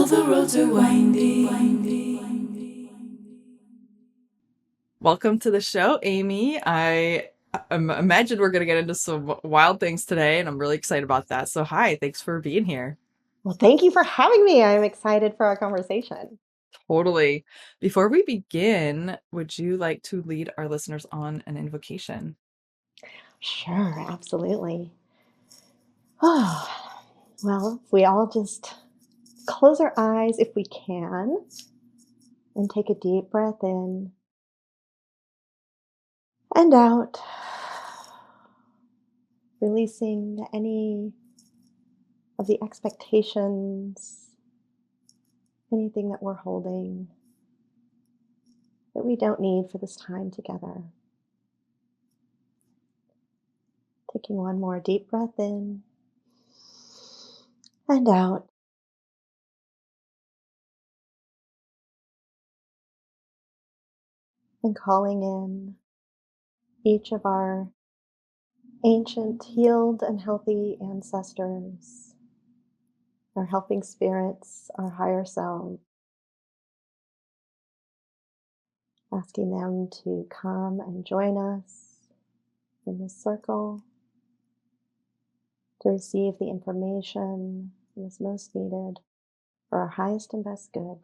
All the roads are windy. Welcome to the show, Amy. I imagine we're going to get into some wild things today, and I'm really excited about that. So, hi, thanks for being here. Well, thank you for having me. I'm excited for our conversation. Totally. Before we begin, would you like to lead our listeners on an invocation? Sure, absolutely. Oh, well, if we all just close our eyes if we can and take a deep breath in and out, releasing any of the expectations, anything that we're holding that we don't need for this time together. Taking one more deep breath in and out. And calling in each of our ancient, healed, and healthy ancestors, our helping spirits, our higher self, asking them to come and join us in this circle to receive the information that is most needed for our highest and best good,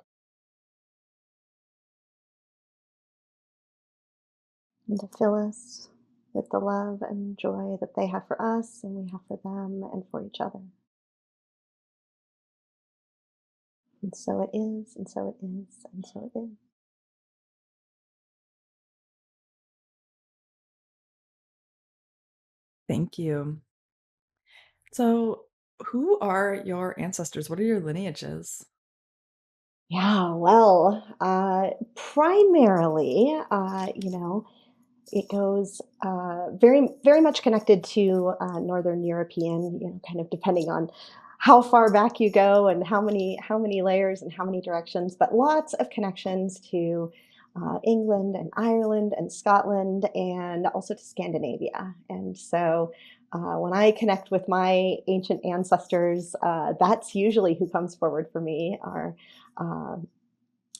and to fill us with the love and joy that they have for us and we have for them and for each other. And so it is, and so it is, and so it is. Thank you. So, who are your ancestors? What are your lineages? Yeah, well, primarily, it goes very much connected to Northern European, kind of depending on how far back you go and how many layers and how many directions, but lots of connections to England and Ireland and Scotland and also to Scandinavia. And so when I connect with my ancient ancestors, that's usually who comes forward for me are uh,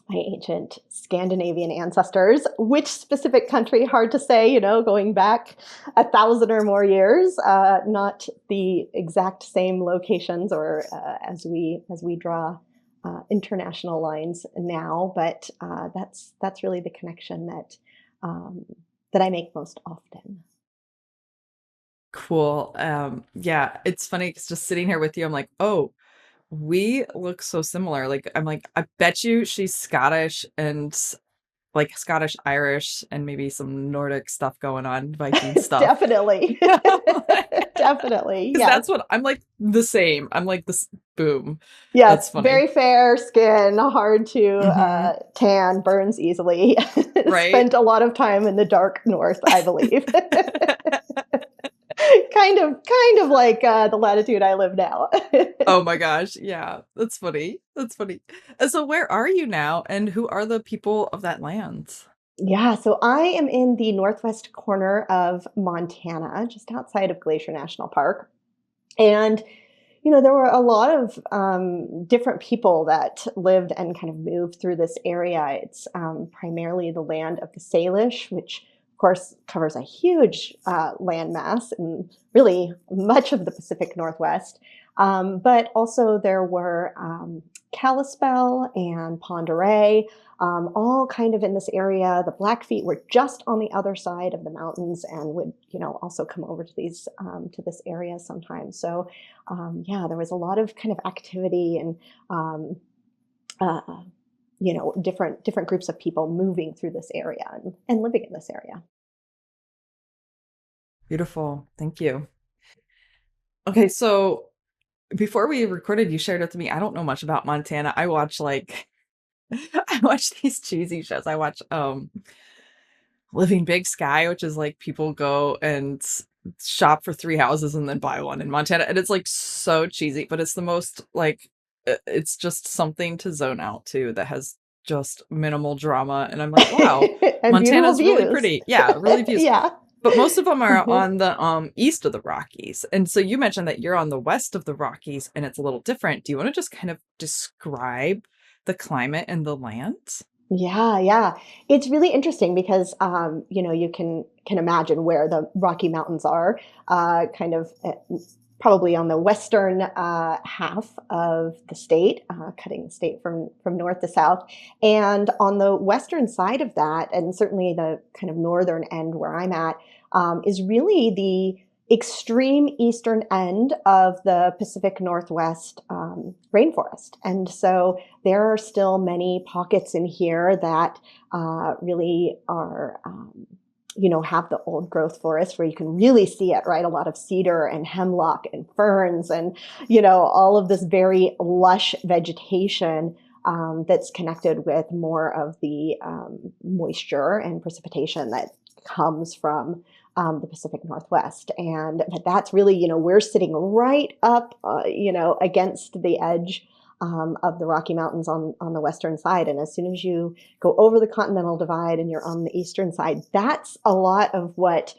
my ancient Scandinavian ancestors. Which specific country? Hard to say, going back 1,000 or more years, not the exact same locations or as we draw international lines now, but that's really the connection um, that I make most often. Cool. Yeah, it's funny 'cause just sitting here with you, I'm like, oh, we look so similar. Like, I'm like, I bet you she's Scottish and like Scottish, Irish, and maybe some Nordic stuff going on, Viking stuff. Definitely. Definitely, Because yes. that's what I'm like the same. I'm like this boom. That's Yes, funny. very fair skin, hard to Hmm. tan, burns easily. Right? Spent a lot of time in the dark north, I believe. kind of like the latitude I live now. Oh my gosh. Yeah, that's funny. That's funny. And so where are you now and who are the people of that land? Yeah, so I am in the northwest corner of Montana, just outside of Glacier National Park. And there were a lot of different people that lived and kind of moved through this area. It's primarily the land of the Salish, which of course covers a huge landmass and really much of the Pacific Northwest. But also there were Kalispel and Pend Oreille, all kind of in this area. The Blackfeet were just on the other side of the mountains and would, also come over to these to this area sometimes. So yeah, there was a lot of kind of activity and um, uh, different groups of people moving through this area and living in this area. Beautiful. Thank you. Okay, so before we recorded, you shared with me, I don't know much about Montana. I watch like I watch these cheesy shows. I watch Living Big Sky, which is like people go and shop for three houses and then buy one in Montana. And it's like so cheesy, but it's the most like it's just something to zone out to that has just minimal drama. And I'm like, wow, And beautiful Montana's really views. pretty. Yeah, really views. Yeah. But most of them are Mhm. on the east of the Rockies. And so you mentioned that you're on the west of the Rockies and it's a little different. Do you want to just kind of describe the climate and the land? Yeah, yeah. It's really interesting because you can imagine where the Rocky Mountains are, kind of probably on the western half of the state, cutting the state from north to south, and on the western side of that, and certainly the kind of northern end where I'm at, is really the extreme eastern end of the Pacific Northwest rainforest, and so there are still many pockets in here that really are, have the old growth forest where you can really see it, right? A lot of cedar and hemlock and ferns and, all of this very lush vegetation that's connected with more of the moisture and precipitation that comes from the Pacific Northwest. And but that's really, we're sitting right up, against the edge of the Rocky Mountains on the western side. And as soon as you go over the Continental Divide and you're on the eastern side, that's a lot of what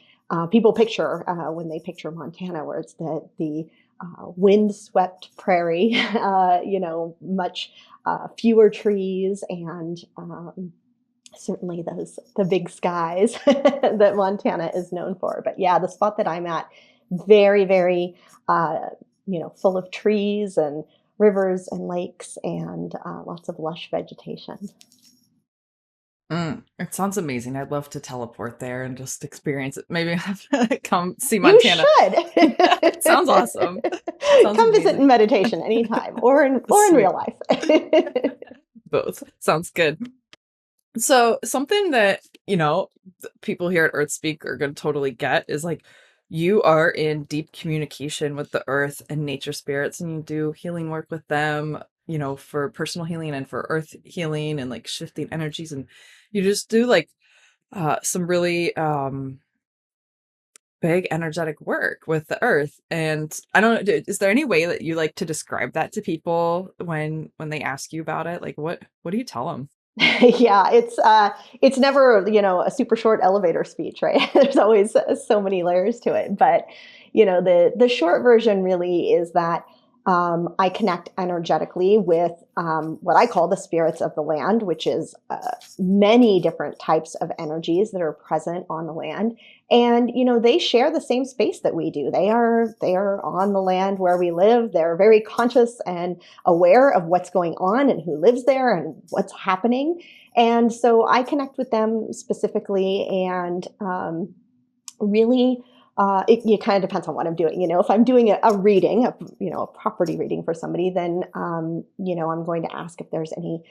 people picture when they picture Montana, where it's the windswept prairie, much fewer trees and certainly the big skies that Montana is known for. But yeah, the spot that I'm at, very, very, full of trees and rivers and lakes and lots of lush vegetation. It sounds amazing. I'd love to teleport there and just experience it. Maybe have to come see You Montana. should It sounds awesome. Sounds come visit amazing. in meditation anytime, or in Sweet. real life. Both. Sounds good. So something that, people here at Earth Speak are going to totally get is like you are in deep communication with the earth and nature spirits and you do healing work with them, for personal healing and for earth healing and like shifting energies and you just do like some really big energetic work with the earth. And I don't know, is there any way that you like to describe that to people when they ask you about it? Like what do you tell them? Yeah, it's never, a super short elevator speech, right? There's always so many layers to it. But, the short version really is that I connect energetically with what I call the spirits of the land, which is many different types of energies that are present on the land. And, they share the same space that we do. They are on the land where we live. They're very conscious and aware of what's going on and who lives there and what's happening. And so I connect with them specifically and really. It kind of depends on what I'm doing. If I'm doing a reading, a property reading for somebody, then I'm going to ask if there's any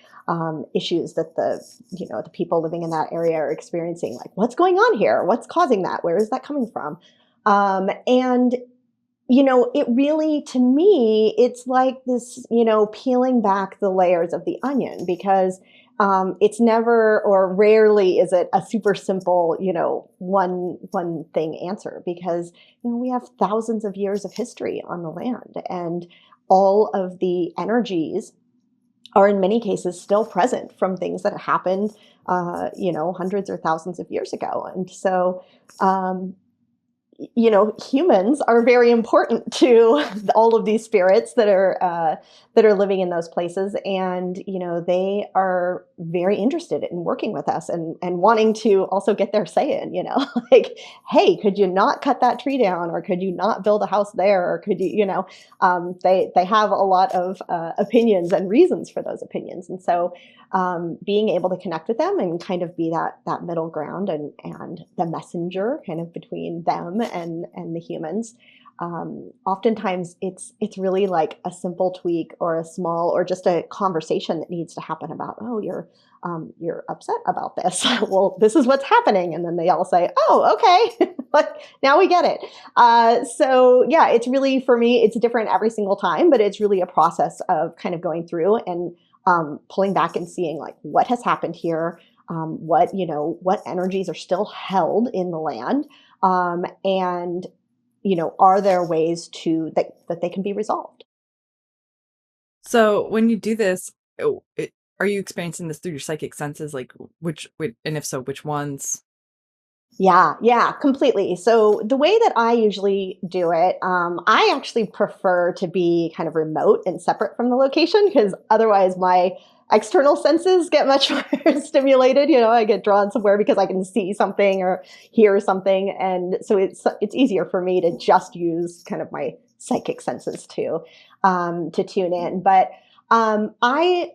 issues that the people living in that area are experiencing. Like, what's going on here? What's causing that? Where is that coming from? And it really, to me, it's like this, peeling back the layers of the onion because it's never or rarely is it a super simple, one thing answer because, we have thousands of years of history on the land and all of the energies are in many cases still present from things that happened, hundreds or thousands of years ago. And so, um, humans are very important to all of these spirits that are living in those places, and they are very interested in working with us and wanting to also get their say in. Like, hey, could you not cut that tree down, or could you not build a house there, or could they have a lot of opinions and reasons for those opinions, and so being able to connect with them and kind of be that middle ground and the messenger kind of between them and the humans. Oftentimes it's really like a simple tweak or a small or just a conversation that needs to happen about, oh, you're upset about this. Well, this is what's happening, and then they all say, oh, okay. But now we get it. So yeah, it's really, for me, it's different every single time, but it's really a process of kind of going through and pulling back and seeing like what has happened here, what energies are still held in the land, and are there ways that they can be resolved? So when you do this, are you experiencing this through your psychic senses? Like and if so, which ones? Yeah, yeah, completely. So the way that I usually do it, I actually prefer to be kind of remote and separate from the location because otherwise my external senses get much more stimulated. You know, I get drawn somewhere because I can see something or hear something, and so it's easier for me to just use kind of my psychic senses to tune in. But I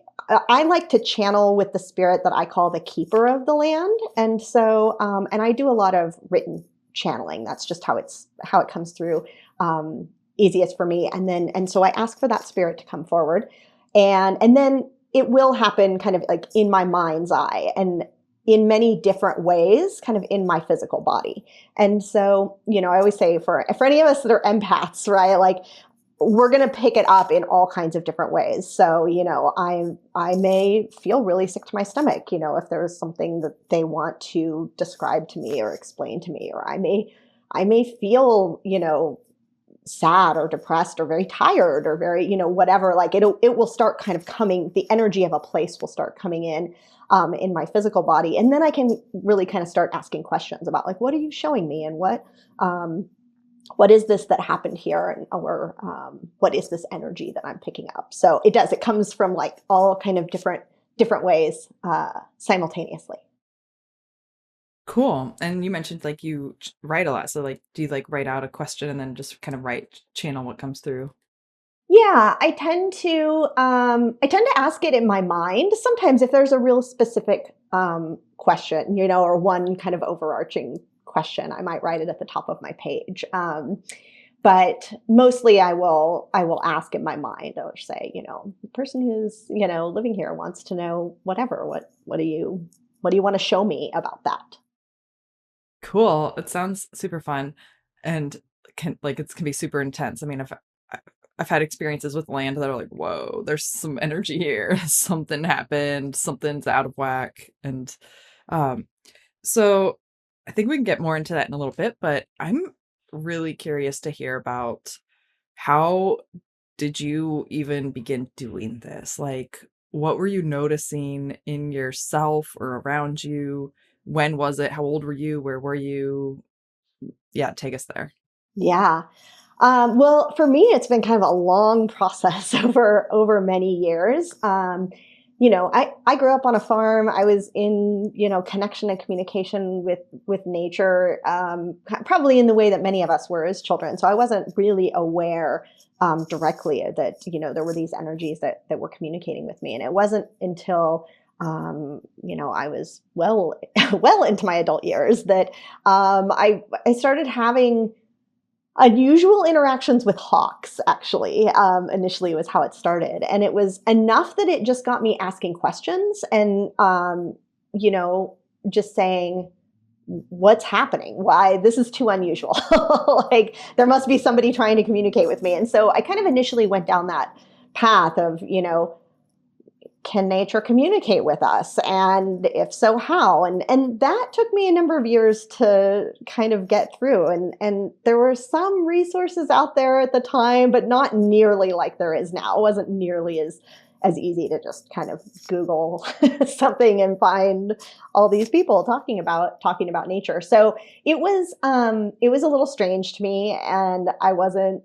like to channel with the spirit that I call the keeper of the land, and so and I do a lot of written channeling. That's just how it comes through easiest for me. And so I ask for that spirit to come forward, and then it will happen kind of like in my mind's eye and in many different ways, kind of in my physical body. And so, you know, I always say for any of us that are empaths, right? Like we're going to pick it up in all kinds of different ways. So, you know, I may feel really sick to my stomach, you know, if there's something that they want to describe to me or explain to me, or I may feel, you know, sad or depressed or very tired or very, you know, whatever. Like it will start kind of coming, the energy of a place will start coming in my physical body. And then I can really kind of start asking questions about like, what are you showing me? And um, what is this that happened here, and or what is this energy that I'm picking up? So it comes from like all kind of different ways simultaneously. Cool. And you mentioned like you write a lot. So like, do you like write out a question and then just kind of write channel what comes through? Yeah, I tend to ask it in my mind. Sometimes if there's a real specific question, you know, or one kind of overarching question, I might write it at the top of my page. But mostly I will ask in my mind or say, you know, the person who's, you know, living here wants to know whatever. What do you want to show me about that? Cool. It sounds super fun and can be super intense. I mean, I've had experiences with land that are like, whoa, there's some energy here. Something happened, something's out of whack. And um, so I think we can get more into that in a little bit, but I'm really curious to hear about how did you even begin doing this? Like, what were you noticing in yourself or around you? When was it? How old were you? Where were you? Yeah, take us there. Yeah. Well, for me, it's been kind of a long process over many years. You know, I grew up on a farm. I was in, you know, connection and communication with nature, probably in the way that many of us were as children. So I wasn't really aware directly that, you know, there were these energies that were communicating with me. And it wasn't until you know, I was well into my adult years that I started having unusual interactions with hawks, actually. Initially was how it started, and it was enough that it just got me asking questions and you know, just saying, what's happening, why this is too unusual. Like there must be somebody trying to communicate with me. And so I kind of initially went down that path of, you know, can nature communicate with us, and if so, how? And that took me a number of years to kind of get through. And there were some resources out there at the time, but not nearly like there is now. It wasn't nearly as easy to just kind of Google something and find all these people talking about nature. So it was a little strange to me, and I wasn't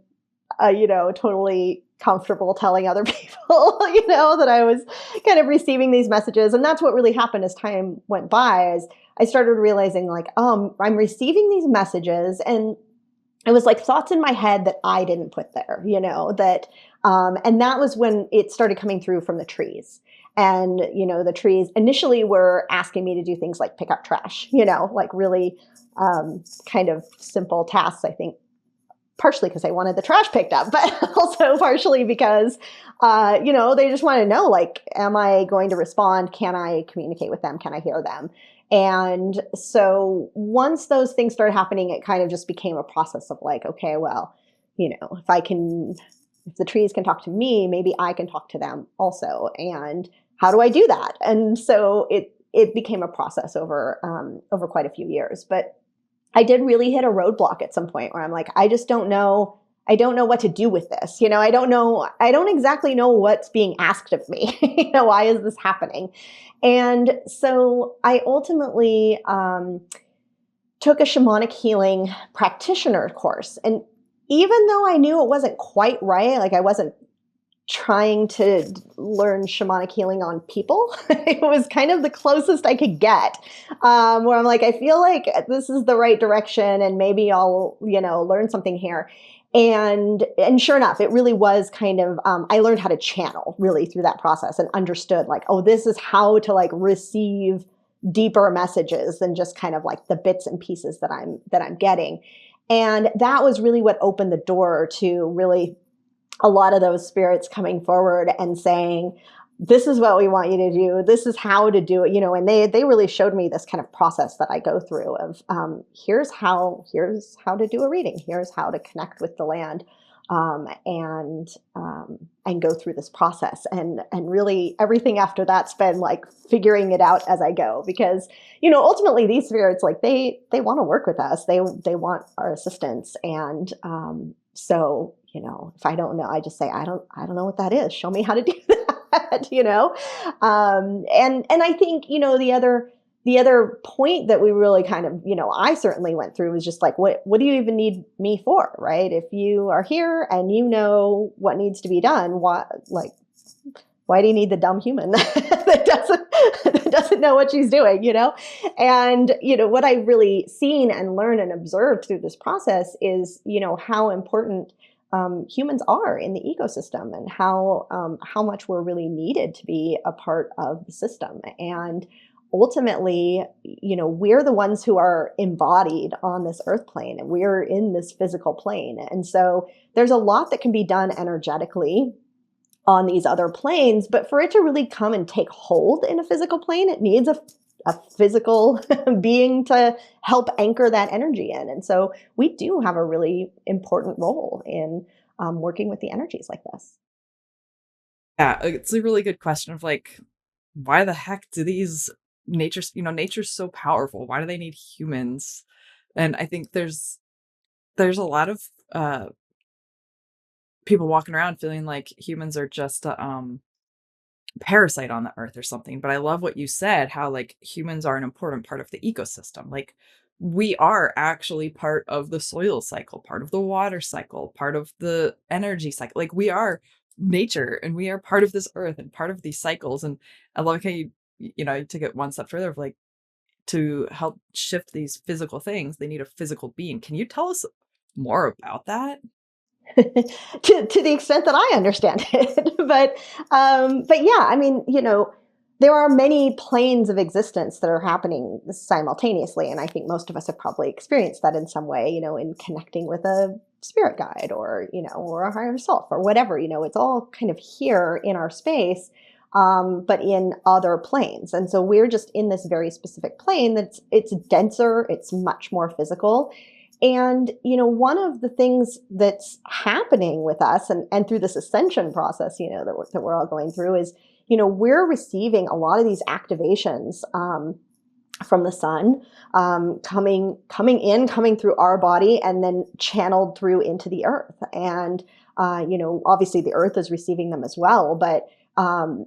you know, totally comfortable telling other people, you know, that I was kind of receiving these messages. And that's what really happened as time went by, as I started realizing like, I'm receiving these messages, and it was like thoughts in my head that I didn't put there, you know, and that was when it started coming through from the trees. And, you know, the trees initially were asking me to do things like pick up trash, you know, like really kind of simple tasks, I think, partially because they wanted the trash picked up, but also partially because, you know, they just want to know, like, am I going to respond? Can I communicate with them? Can I hear them? And so once those things started happening, it kind of just became a process of like, okay, well, you know, if the trees can talk to me, maybe I can talk to them also. And how do I do that? And so it became a process over quite a few years. But I did really hit a roadblock at some point where I'm like, I just don't know. I don't know what to do with this. You know, I don't know. I don't exactly know what's being asked of me. You know, why is this happening? And so I ultimately took a shamanic healing practitioner course. And even though I knew it wasn't quite right, like I wasn't trying to learn shamanic healing on people, it was kind of the closest I could get, where I'm like, I feel like this is the right direction and maybe I'll, learn something here. And sure enough, it really was kind of, I learned how to channel really through that process and understood like, oh, this is how to like receive deeper messages than just kind of like the bits and pieces that I'm getting. And that was really what opened the door to really a lot of those spirits coming forward and saying, this is what we want you to do. This is how to do it, and they really showed me this kind of process that I go through of, here's how to do a reading. Here's how to connect with the land, and go through this process. And really everything after that's been like figuring it out as I go, because, ultimately these spirits, like they want to work with us. They want our assistance. And, so, if I don't know, I just say, I don't know what that is. Show me how to do that, and I think, the other point that we really kind of, I certainly went through was just like, what do you even need me for? Right. If you are here and you know what needs to be done, why do you need the dumb human that doesn't know what she's doing, And, what I really seen and learned and observed through this process is, how important humans are in the ecosystem, and how much we're really needed to be a part of the system. And ultimately, we're the ones who are embodied on this earth plane, and we're in this physical plane. And so there's a lot that can be done energetically on these other planes, but for it to really come and take hold in a physical plane, it needs a physical being to help anchor that energy in. And so we do have a really important role in working with the energies like this. Yeah, it's a really good question of like, why the heck do these nature's so powerful. Why do they need humans? And I think there's a lot of people walking around feeling like humans are just parasite on the earth or something. But I love what you said, how like humans are an important part of the ecosystem. Like we are actually part of the soil cycle, part of the water cycle, part of the energy cycle. Like we are nature and we are part of this earth and part of these cycles. And I love how you took it one step further of like to help shift these physical things, they need a physical being. Can you tell us more about that? To the extent that I understand it. But yeah, I mean, there are many planes of existence that are happening simultaneously, and I think most of us have probably experienced that in some way, in connecting with a spirit guide, or or a higher self, or whatever. It's all kind of here in our space, but in other planes. And so we're just in this very specific plane it's denser, it's much more physical. And, one of the things that's happening with us and through this ascension process, that we're all going through is, we're receiving a lot of these activations from the sun, coming through our body and then channeled through into the earth. And, obviously the earth is receiving them as well, but we're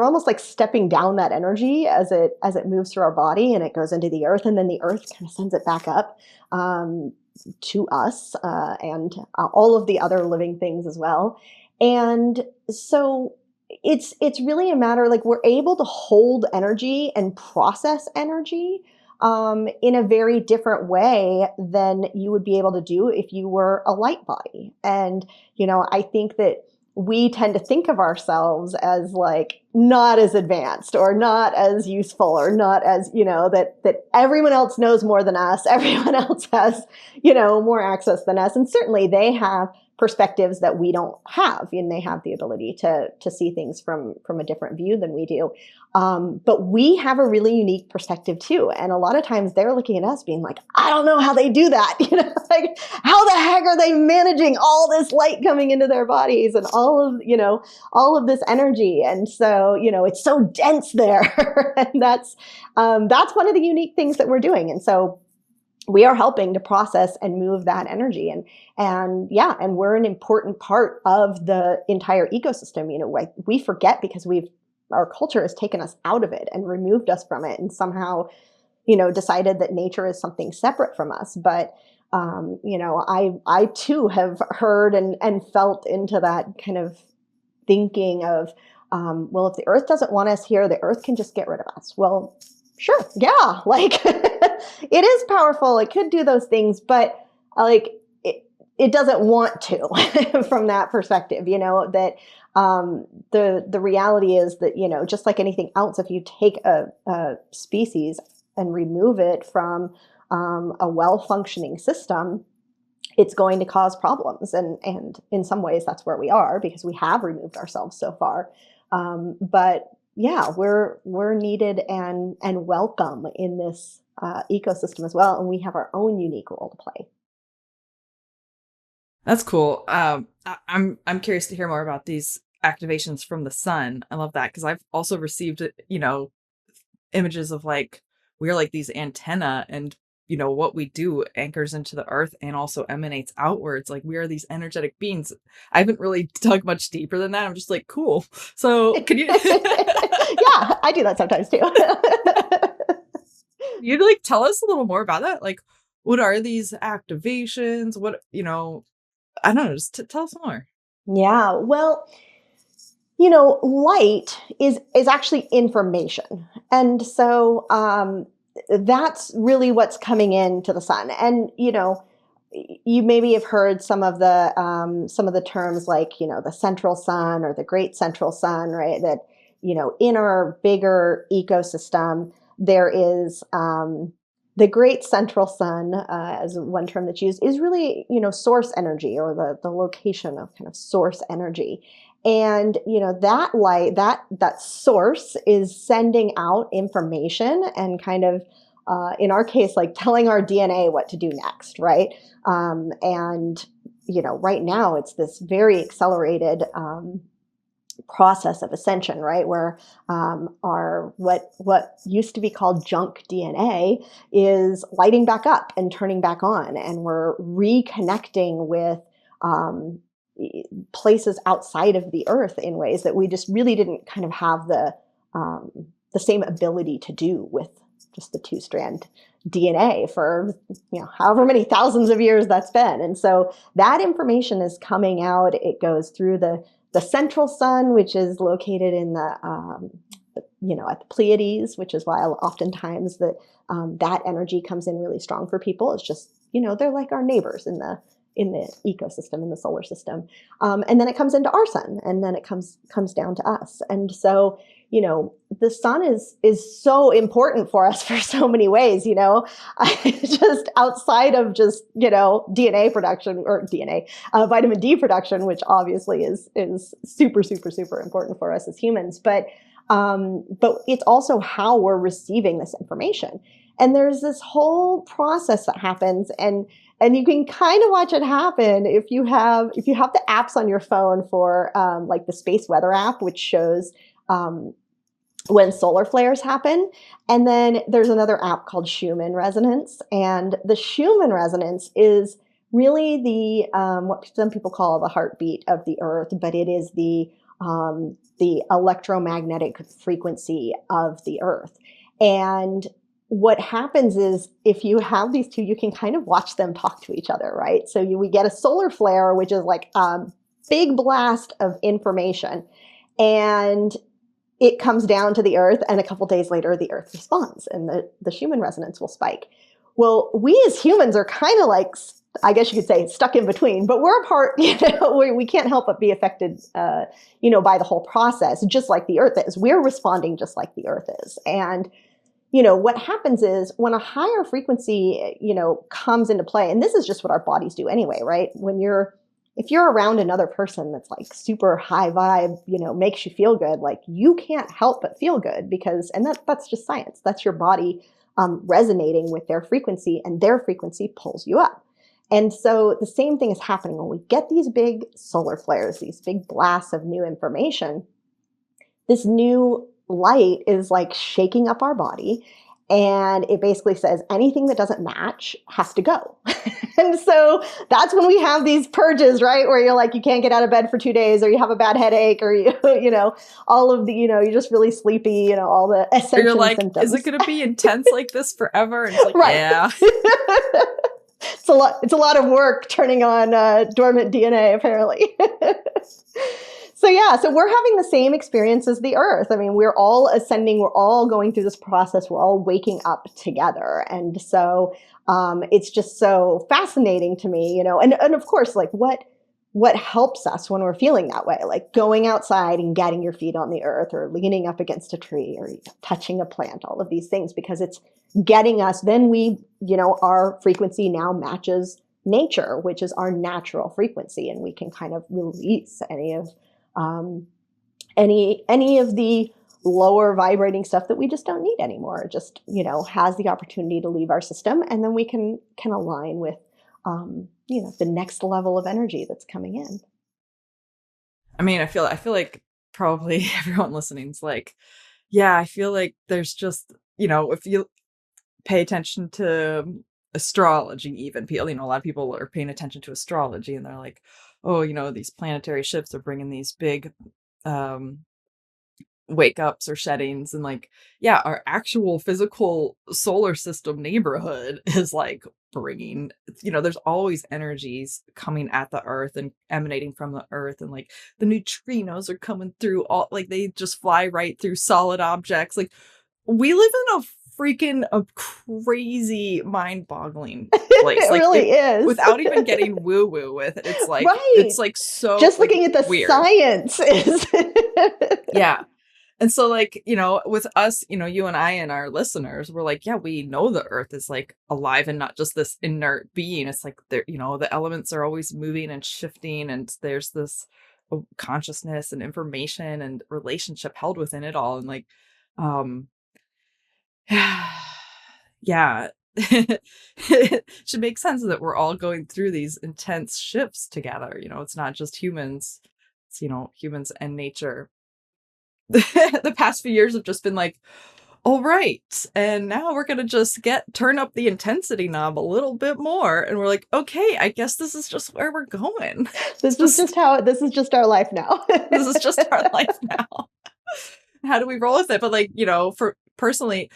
almost like stepping down that energy as it moves through our body and it goes into the earth, and then the earth kind of sends it back up to us, and all of the other living things as well. And so it's really a matter, like, we're able to hold energy and process energy in a very different way than you would be able to do if you were a light body. And I think that we tend to think of ourselves as like not as advanced or not as useful or not as, that everyone else knows more than us. Everyone else has, more access than us. And certainly they have perspectives that we don't have, and they have the ability to see things from a different view than we do. But we have a really unique perspective too. And a lot of times they're looking at us being like, I don't know how they do that. Like, how the heck are they managing all this light coming into their bodies and all of this energy? And so, it's so dense there. And that's one of the unique things that we're doing. And so we are helping to process and move that energy. And we're an important part of the entire ecosystem. We forget because our culture has taken us out of it and removed us from it. And somehow, decided that nature is something separate from us. But I too have heard and felt into that kind of thinking of, well, if the earth doesn't want us here, the earth can just get rid of us. Well, sure, yeah, like it is powerful. It could do those things, but like it doesn't want to from that perspective, that the reality is that, just like anything else, if you take a species and remove it from a well-functioning system, it's going to cause problems. And in some ways, that's where we are, because we have removed ourselves so far. But yeah, we're needed and welcome in this ecosystem as well, and we have our own unique role to play. That's cool. I'm curious to hear more about these activations from the sun. I love that because I've also received, images of like we're like these antenna, and what we do anchors into the earth and also emanates outwards. Like we are these energetic beings. I haven't really dug much deeper than that. I'm just like, cool. So can you Yeah, I do that sometimes too. you like tell us a little more about that? Like, what are these activations? What I don't know. Just tell us more. Yeah, well, light is actually information, and so that's really what's coming into the sun. And you maybe have heard some of the terms, like the central sun or the great central sun, right? That in our bigger ecosystem there is the great central sun, as one term that's used, is really source energy, or the location of kind of source energy. And that light, that source is sending out information and kind of in our case, like telling our DNA what to do next, right? And right now it's this very accelerated process of ascension, right? Where our what used to be called junk DNA is lighting back up and turning back on, and we're reconnecting with um, places outside of the Earth in ways that we just really didn't kind of have the same ability to do with just the two-strand DNA for however many thousands of years that's been. And so that information is coming out. It goes through the central sun, which is located in at the Pleiades, which is why oftentimes that energy comes in really strong for people. It's just they're like our neighbors in the ecosystem, in the solar system, and then it comes into our sun, and then it comes down to us. And so the sun is so important for us for so many ways. Just outside of just DNA production, or DNA vitamin D production, which obviously is super super super important for us as humans, but it's also how we're receiving this information. And there's this whole process that happens, and you can kind of watch it happen if you have the apps on your phone for like the space weather app, which shows when solar flares happen. And then there's another app called Schumann Resonance, and the Schumann Resonance is really the what some people call the heartbeat of the Earth, but it is the electromagnetic frequency of the Earth. And what happens is, if you have these two, you can kind of watch them talk to each other, right? So we get a solar flare, which is like a big blast of information, and it comes down to the Earth, and a couple days later, the Earth responds, and the Schumann resonance will spike. Well, we as humans are kind of like, I guess you could say, stuck in between, but we're a part, we can't help but be affected, by the whole process, just like the Earth is. We're responding just like the Earth is. And what happens is, when a higher frequency, comes into play, and this is just what our bodies do anyway, right? If you're around another person that's like super high vibe, makes you feel good, like you can't help but feel good, because, and that's just science. That's your body resonating with their frequency, and their frequency pulls you up. And so the same thing is happening when we get these big solar flares, these big blasts of new information. This new light is like shaking up our body, And it basically says anything that doesn't match has to go. And so that's when we have these purges, right? Where you're like, you can't get out of bed for 2 days, or you have a bad headache, or all of the, you're just really sleepy, all the Or you're ascension like, is it symptoms. going to be intense like this forever? And it's like, Right. yeah. It's a lot of work turning on dormant DNA, apparently. So yeah, so we're having the same experience as the earth. I mean, we're all ascending, we're all going through this process, we're all waking up together. And so it's just so fascinating to me, and of course, like what helps us when we're feeling that way, like going outside and getting your feet on the earth, or leaning up against a tree, or touching a plant, all of these things, because it's getting us, then our frequency now matches nature, which is our natural frequency, and we can kind of release um, any of the lower vibrating stuff that we just don't need anymore. It just has the opportunity to leave our system, and then we can align with the next level of energy that's coming in. I mean, I feel like probably everyone listening is like, yeah, I feel like there's just, if you pay attention to astrology, even people, a lot of people are paying attention to astrology, and they're like, oh, these planetary shifts are bringing these big um wake ups or sheddings, and like, yeah, our actual physical solar system neighborhood is like bringing, there's always energies coming at the earth and emanating from the earth, and like the neutrinos are coming through, all like they just fly right through solid objects. Like, we live in a crazy mind-boggling place, It like really is. without even getting woo woo with it. It's like, Right. so Just like looking at the weird. science is. Yeah. And so, like, with us, you and I and our listeners, we're like, yeah, we know the earth is like alive and not just this inert being. It's like there, the elements are always moving and shifting, and there's this consciousness and information and relationship held within it all. And like, um, yeah, it should make sense that we're all going through these intense shifts together. It's not just humans, it's, humans and nature. The past few years have just been like, all right, and now we're gonna just turn up the intensity knob a little bit more, and we're like, okay, I guess this is just where we're going. It's just This is just our life now. this is just our life now. How do we roll with it? But like, for personally,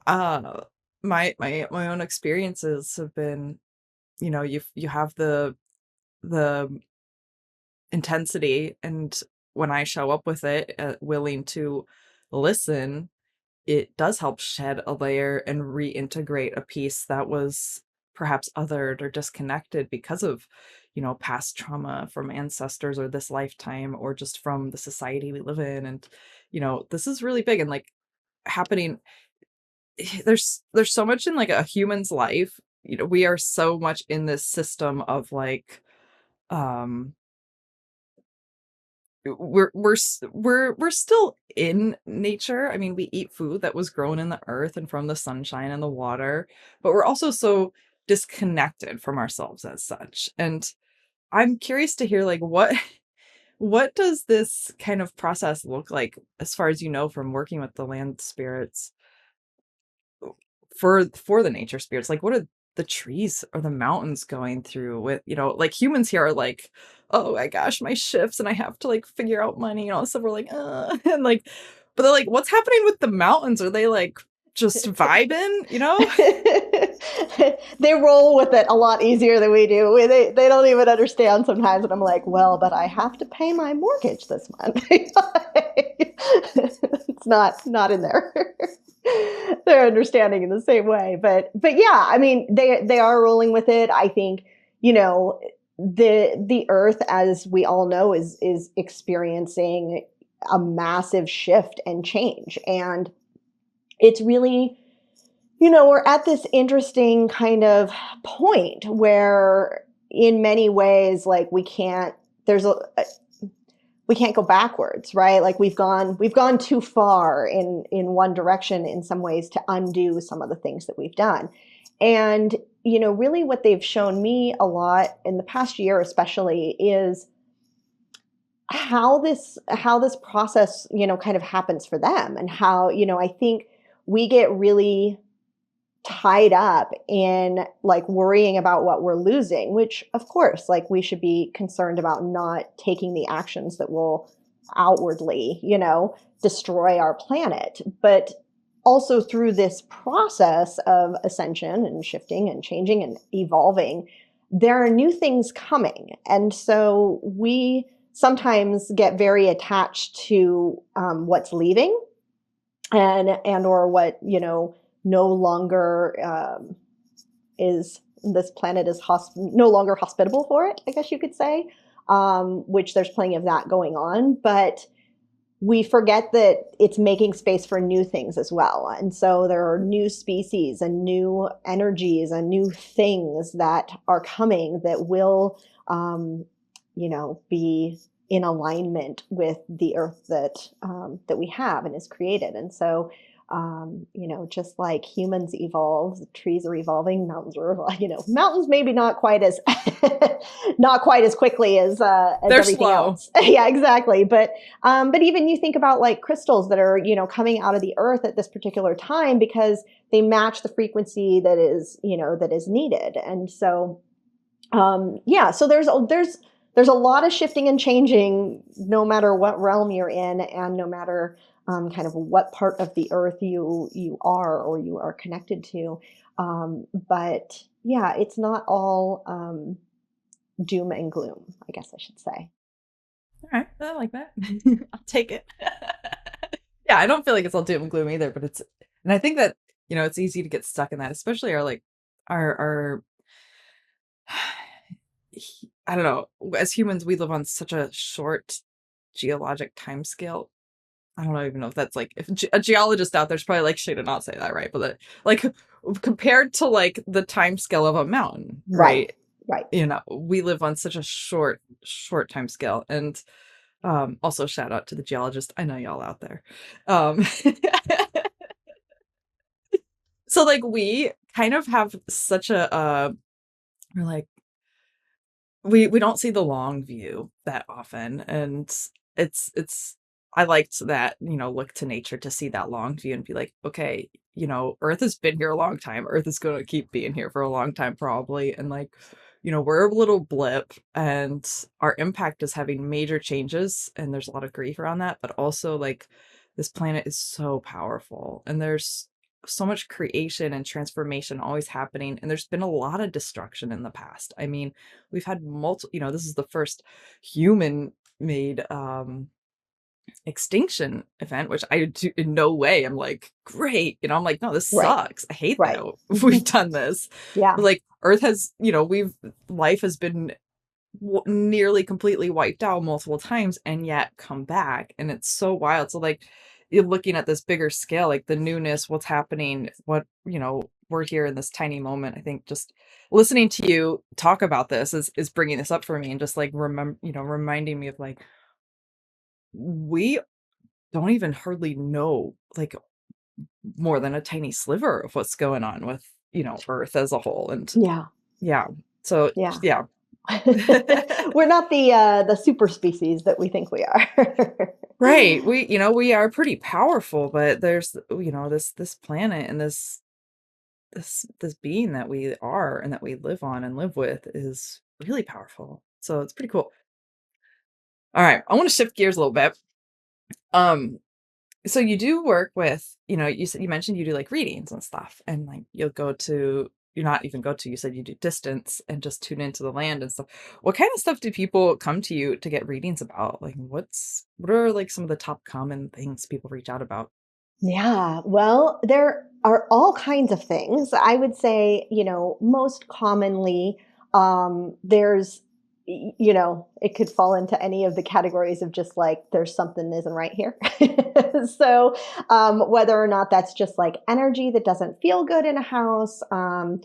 uh my own experiences have been, you have the intensity, and when I show up with it, willing to listen, it does help shed a layer and reintegrate a piece that was perhaps othered or disconnected because of, past trauma from ancestors or this lifetime, or just from the society we live in. And, this is really big and like happening. There's so much in like a human's life. We are so much in this system of like, um, we're still in nature. I mean, we eat food that was grown in the earth and from the sunshine and the water, but we're also so disconnected from ourselves as such. And I'm curious to hear, like, what does this kind of process look like, as far as from working with the land spirits, for the nature spirits? Like, what are the trees or the mountains going through with, like, humans here are like, oh my gosh, my shifts, and I have to like figure out money and all this stuff. We're like, and like, but they're like, what's happening with the mountains? Are they like just vibing, They roll with it a lot easier than we do. They don't even understand sometimes. And I'm like, well, but I have to pay my mortgage this month. It's not in there. They're understanding in the same way. But yeah, I mean, they are rolling with it. I think, the earth, as we all know, is experiencing a massive shift and change. And it's really, we're at this interesting kind of point where in many ways, like we can't go backwards, right? Like we've gone too far in one direction in some ways to undo some of the things that we've done. And, really what they've shown me a lot in the past year, especially, is how this process, kind of happens for them, and how, I think we get really tied up in like worrying about what we're losing, which of course, like we should be concerned about not taking the actions that will outwardly, destroy our planet. But also through this process of ascension and shifting and changing and evolving, there are new things coming. And so we sometimes get very attached to what's leaving and or what no longer is this planet is no longer hospitable for it, I guess you could say, which there's plenty of that going on. But we forget that it's making space for new things as well. And so there are new species and new energies and new things that are coming that will, be in alignment with the earth that we have and is created. And so, just like humans evolve, trees are evolving, mountains are evolving, mountains maybe not quite as not quite as quickly as They're everything slow. else. Yeah, exactly. But even you think about like crystals that are, coming out of the earth at this particular time because they match the frequency that is needed. And so, yeah, so there's a lot of shifting and changing no matter what realm you're in and no matter kind of what part of the earth you are or you are connected to. But yeah, it's not all doom and gloom, I guess I should say. All right, I like that. I'll take it. Yeah, I don't feel like it's all doom and gloom either, but and I think that it's easy to get stuck in that, especially our I don't know. As humans, we live on such a short geologic time scale. I don't even know if that's like if a geologist out there's probably like she did not say that right, but like compared to like the time scale of a mountain, Right, right? right. We live on such a short time scale. And also shout out to the geologist. I know y'all out there. Um so like we kind of have such a we're like we don't see the long view that often, and it's I liked that, look to nature to see that long view and be like, okay, Earth has been here a long time. Earth is going to keep being here for a long time probably, and like, we're a little blip, and our impact is having major changes, and there's a lot of grief around that, but also like this planet is so powerful, and there's so much creation and transformation always happening, and there's been a lot of destruction in the past. I mean, we've had multiple, this is the first human made extinction event, which I do in no way I'm like, great. I'm like, no, this Right, sucks. I hate that right. we've done this. Yeah, But like Earth has, life has been nearly completely wiped out multiple times and yet come back. And it's so wild. So like you're looking at this bigger scale, like the newness, what's happening, what, we're here in this tiny moment. I think just listening to you talk about this is bringing this up for me and just like reminding me of like, we don't even hardly know like more than a tiny sliver of what's going on with, Earth as a whole. And yeah, yeah. So yeah. yeah. We're not the super species that we think we are. Right. We are pretty powerful, but there's, this planet and this being that we are and that we live on and live with is really powerful. So it's pretty cool. All right. I want to shift gears a little bit. Um, so you do work with, you mentioned you do like readings and stuff, and like you're not even go to, you said you do distance and just tune into the land and stuff. What kind of stuff do people come to you to get readings about? Like what are like some of the top common things people reach out about? Yeah, well, there are all kinds of things. I would say, most commonly, there's, it could fall into any of the categories of just like, there's something isn't right here. So, whether or not that's just like energy that doesn't feel good in a house, uh,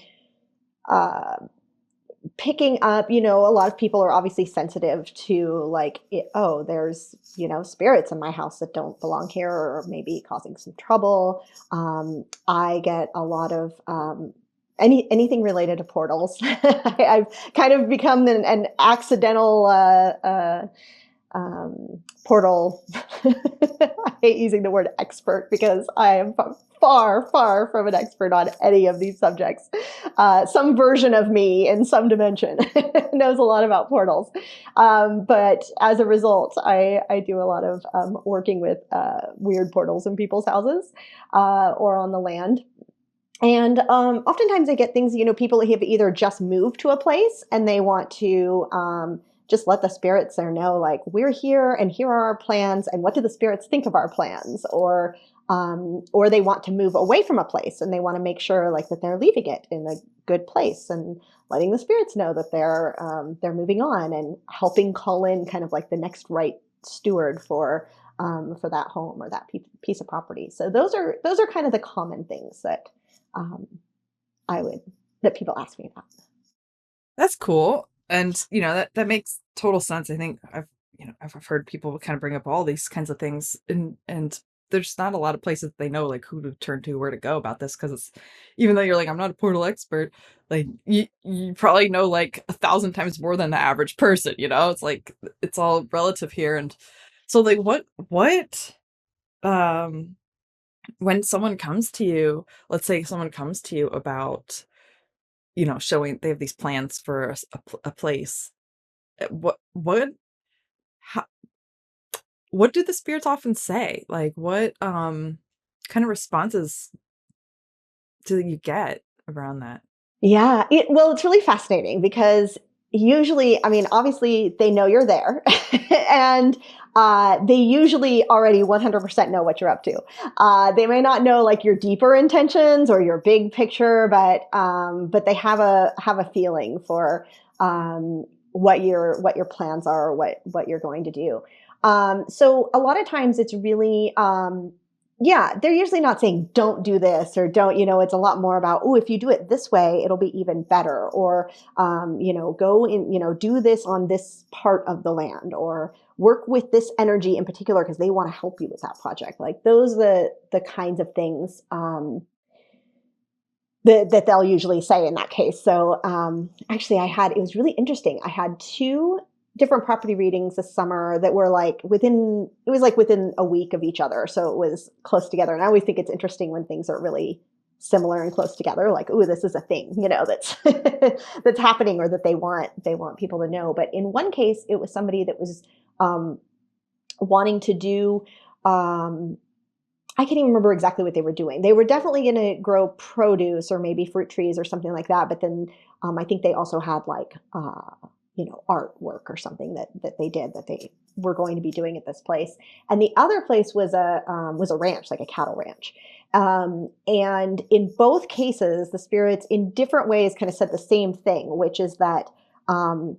picking up, a lot of people are obviously sensitive to like, oh, there's, spirits in my house that don't belong here or maybe causing some trouble. I get a lot of anything related to portals. I've kind of become an accidental portal. I hate using the word expert because I am far, far from an expert on any of these subjects. Some version of me in some dimension knows a lot about portals. But as a result, I do a lot of working with weird portals in people's houses or on the land. And oftentimes I get things, people have either just moved to a place and they want to just let the spirits there know, like, we're here and here are our plans. And what do the spirits think of our plans? Or they want to move away from a place and they want to make sure like that they're leaving it in a good place and letting the spirits know that they're moving on and helping call in kind of like the next right steward for that home or that piece of property. So those are kind of the common things that um, I would that people ask me about. That's cool. And that makes total sense. I think I've heard people kind of bring up all these kinds of things, and there's not a lot of places they know like who to turn to, where to go about this, because it's, even though you're like, I'm not a portal expert, like you probably know like 1,000 times more than the average person. It's like it's all relative here. And so like what um when someone comes to you, let's say someone comes to you about showing they have these plans for a place. What how, what do the spirits often say? Like what kind of responses do you get around that? Yeah, well, it's really fascinating because usually, I mean, obviously they know you're there, and they usually already 100% know what you're up to. They may not know like your deeper intentions or your big picture, but they have a feeling for what your plans are, or what you're going to do. So a lot of times it's really yeah, they're usually not saying don't do this or don't, it's a lot more about, oh, if you do it this way, it'll be even better. Or, go in, do this on this part of the land, or work with this energy in particular because they want to help you with that project. Like those are the kinds of things that they'll usually say in that case. So actually, it was really interesting. I had two different property readings this summer that were like within a week of each other. So it was close together. And I always think it's interesting when things are really similar and close together, like, oh, this is a thing, that's that's happening, or that they want people to know. But in one case, it was somebody that was um, wanting to do I can't even remember exactly what they were doing. They were definitely going to grow produce or maybe fruit trees or something like that. But then I think they also had like, artwork or something that they did that they were going to be doing at this place. And the other place was a ranch, like a cattle ranch. And in both cases, the spirits in different ways kind of said the same thing, which is that um,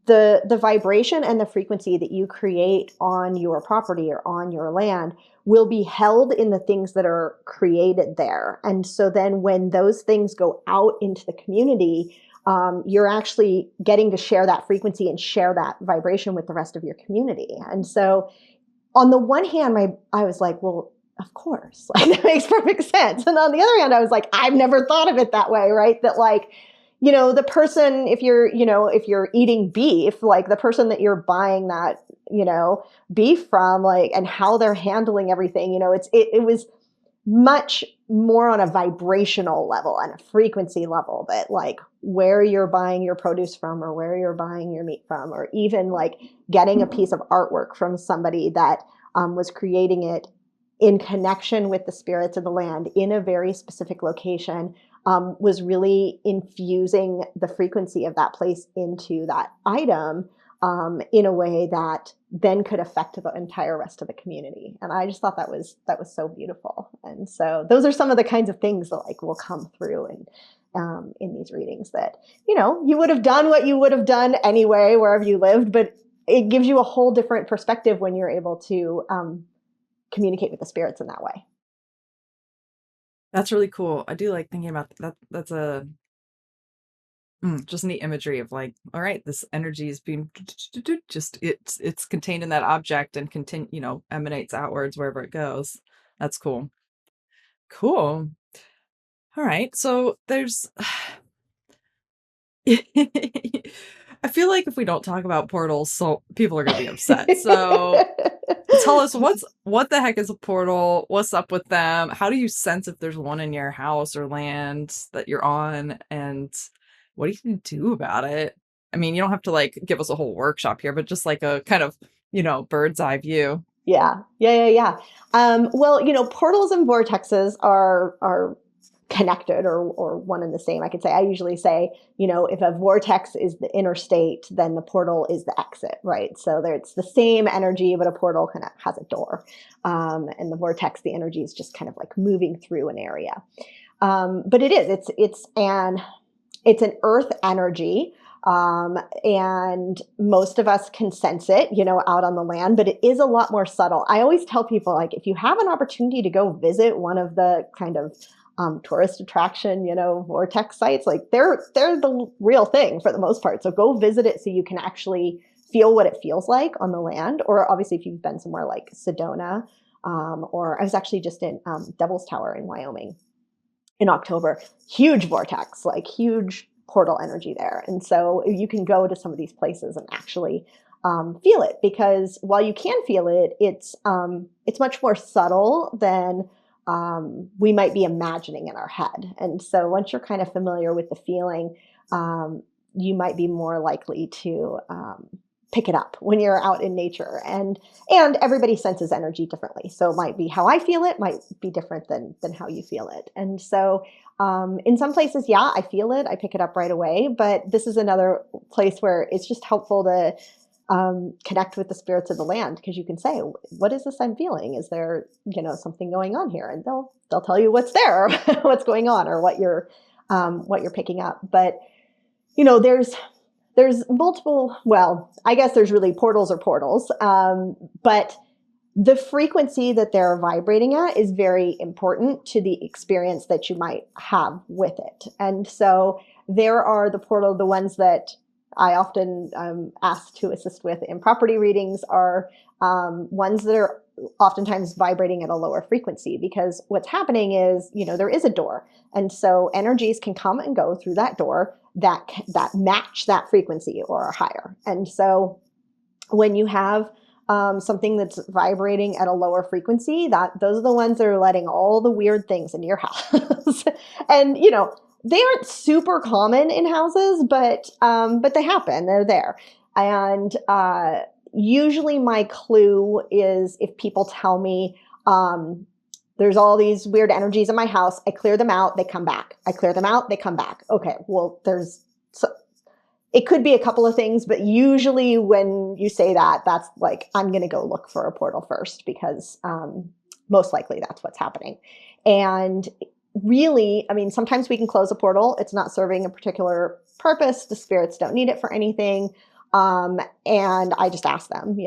the vibration and the frequency that you create on your property or on your land will be held in the things that are created there. And so then when those things go out into the community, you're actually getting to share that frequency and share that vibration with the rest of your community. And so on the one hand, I was like, well, of course, like that makes perfect sense. And on the other hand, I was like, I've never thought of it that way, right? That like, the person, if you're eating beef, like the person that you're buying that, beef from, like, and how they're handling everything, it was much more on a vibrational level and a frequency level, that like where you're buying your produce from or where you're buying your meat from, or even like getting a piece of artwork from somebody that was creating it in connection with the spirits of the land in a very specific location, was really infusing the frequency of that place into that item in a way that then could affect the entire rest of the community. And I just thought that was so beautiful. And so those are some of the kinds of things that like will come through in these readings, that you would have done what you would have done anyway wherever you lived, but it gives you a whole different perspective when you're able to communicate with the spirits in that way. That's really cool. I do like thinking about that. That's a just neat imagery of like, all right, this energy is being just it's contained in that object and continue, emanates outwards wherever it goes. That's cool. Cool. All right. So there's I feel like if we don't talk about portals, so people are going to be upset. So tell us what the heck is a portal? What's up with them? How do you sense if there's one in your house or land that you're on? And what do you do about it? I mean, you don't have to like give us a whole workshop here, but just like a kind of, bird's eye view. Yeah. Well, portals and vortexes are connected or one and the same. I could say, I usually say, if a vortex is the interstate, then the portal is the exit, right? So it's the same energy, but a portal kind of has a door. And the vortex, the energy is just kind of like moving through an area. But it's an earth energy. And most of us can sense it, out on the land, but it is a lot more subtle. I always tell people, like, if you have an opportunity to go visit one of the kind of tourist attraction, vortex sites, like they're the real thing for the most part. So go visit it so you can actually feel what it feels like on the land. Or obviously, if you've been somewhere like Sedona, or I was actually just in Devil's Tower in Wyoming in October, huge vortex, like huge portal energy there. And so you can go to some of these places and actually feel it, because while you can feel it, it's much more subtle than we might be imagining in our head. And so once you're kind of familiar with the feeling, you might be more likely to pick it up when you're out in nature. And everybody senses energy differently. So it might be how I feel it might be different than how you feel it. And so in some places, yeah, I feel it, I pick it up right away. But this is another place where it's just helpful to connect with the spirits of the land, because you can say, what is this I'm feeling? Is there, something going on here? And they'll tell you what's there, what's going on, or what you're picking up. But, there's multiple, well, I guess there's really portals or portals. But the frequency that they're vibrating at is very important to the experience that you might have with it. And so there are the ones that I often ask to assist with in property readings are ones that are oftentimes vibrating at a lower frequency, because what's happening is, there is a door. And so energies can come and go through that door that match that frequency or are higher. And so when you have something that's vibrating at a lower frequency, those are the ones that are letting all the weird things into your house. And they aren't super common in houses, but they happen. They're there. And usually my clue is if people tell me there's all these weird energies in my house, I clear them out, they come back. I clear them out, they come back. Okay, well, it could be a couple of things, but usually when you say that, that's like, I'm going to go look for a portal first, because most likely that's what's happening. And really, I mean, sometimes we can close a portal. It's not serving a particular purpose. The spirits don't need it for anything. And I just ask them,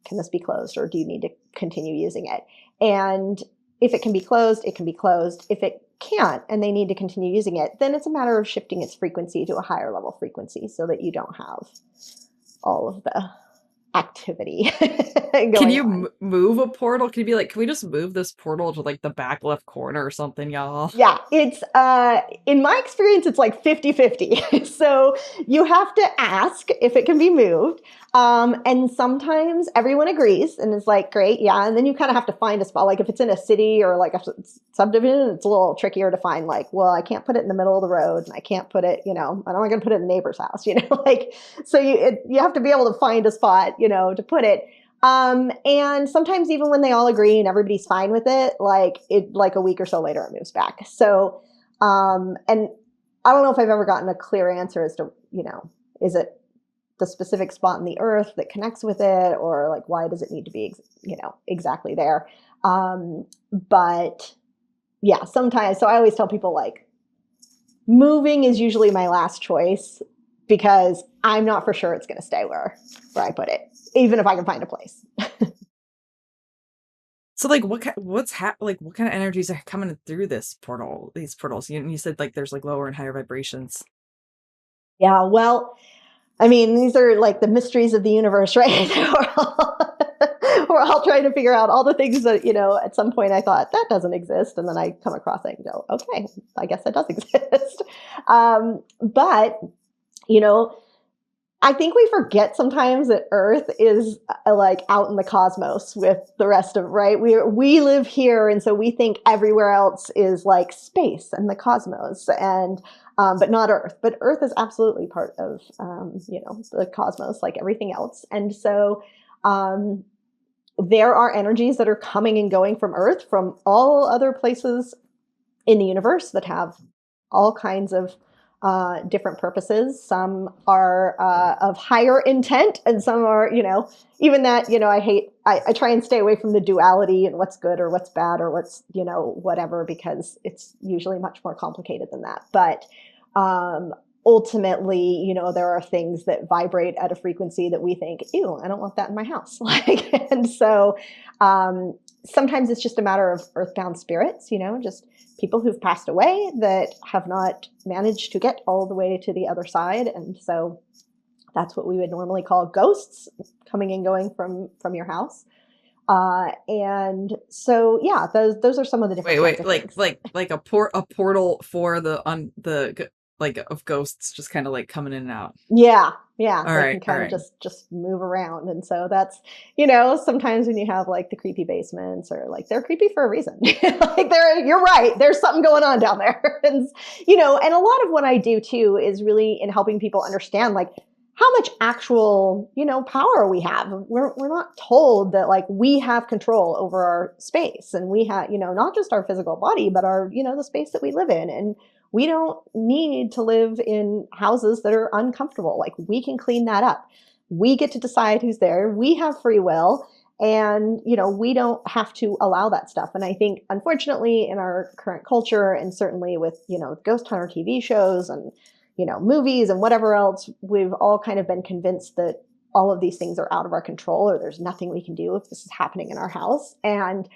can this be closed, or do you need to continue using it? And if it can be closed, it can be closed. If it can't and they need to continue using it, then it's a matter of shifting its frequency to a higher level frequency so that you don't have all of the activity going Can you on. move a portal? Can you be like, can we just move this portal to like the back left corner or something, y'all? Yeah, it's in my experience, it's like 50-50. So you have to ask if it can be moved. And sometimes everyone agrees and is like, great, yeah. And then you kind of have to find a spot. Like if it's in a city or like a subdivision, it's a little trickier to find, like, well, I can't put it in the middle of the road and I can't put it, I'm not going to put it in the neighbor's house, like, so you have to be able to find a spot, to put it. And sometimes even when they all agree and everybody's fine with it, like a week or so later, it moves back. So, and I don't know if I've ever gotten a clear answer as to, is it the specific spot in the earth that connects with it, or like, why does it need to be, exactly there? But yeah, sometimes, so I always tell people, like, moving is usually my last choice, because I'm not for sure it's going to stay where I put it, even if I can find a place. So like what kind of energies are coming through these portals? You said like there's like lower and higher vibrations. Yeah, well, I mean, these are like the mysteries of the universe, right? We're all trying to figure out all the things that, at some point I thought that doesn't exist. And then I come across it and go, okay, I guess that does exist. But, I think we forget sometimes that Earth is like out in the cosmos with the rest of, right? We live here, and so we think everywhere else is like space and the cosmos, and but not Earth. But Earth is absolutely part of the cosmos, like everything else. And so um, there are energies that are coming and going from Earth from all other places in the universe that have all kinds of different purposes. Some are of higher intent, and some are, even that, I try and stay away from the duality and what's good or what's bad or what's, whatever, because it's usually much more complicated than that. But um, ultimately, there are things that vibrate at a frequency that we think, ew, I don't want that in my house. Like, and so sometimes it's just a matter of earthbound spirits, just people who've passed away that have not managed to get all the way to the other side. And so that's what we would normally call ghosts coming and going from your house. And so, yeah, those are some of the different kinds Wait, of things. like a portal for like of ghosts just kind of like coming in and out. Yeah, yeah, All they can right, all kind of right. just move around. And so that's, sometimes when you have like the creepy basements, or like they're creepy for a reason. Like you're right, there's something going on down there. And a lot of what I do too is really in helping people understand like how much actual, power we have. We're not told that like we have control over our space, and we have, not just our physical body, but our, the space that we live in. And we don't need to live in houses that are uncomfortable. Like we can clean that up. We get to decide who's there. We have free will. And, we don't have to allow that stuff. And I think, unfortunately, in our current culture, and certainly with, ghost hunter TV shows and, movies and whatever else, we've all kind of been convinced that all of these things are out of our control, or there's nothing we can do if this is happening in our house. And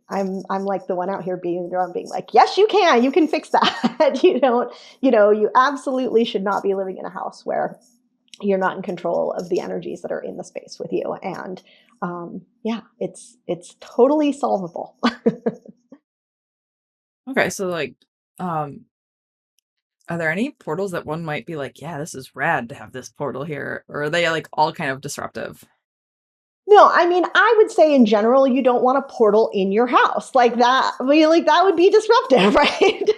I'm like the one out here being like, yes, you can fix that. You don't, you absolutely should not be living in a house where you're not in control of the energies that are in the space with you. And yeah, it's totally solvable. Okay, so like, um, are there any portals that one might be like, yeah, this is rad to have this portal here, or are they like all kind of disruptive? No, I mean, I would say in general, you don't want a portal in your house like that. I mean, like that would be disruptive, right?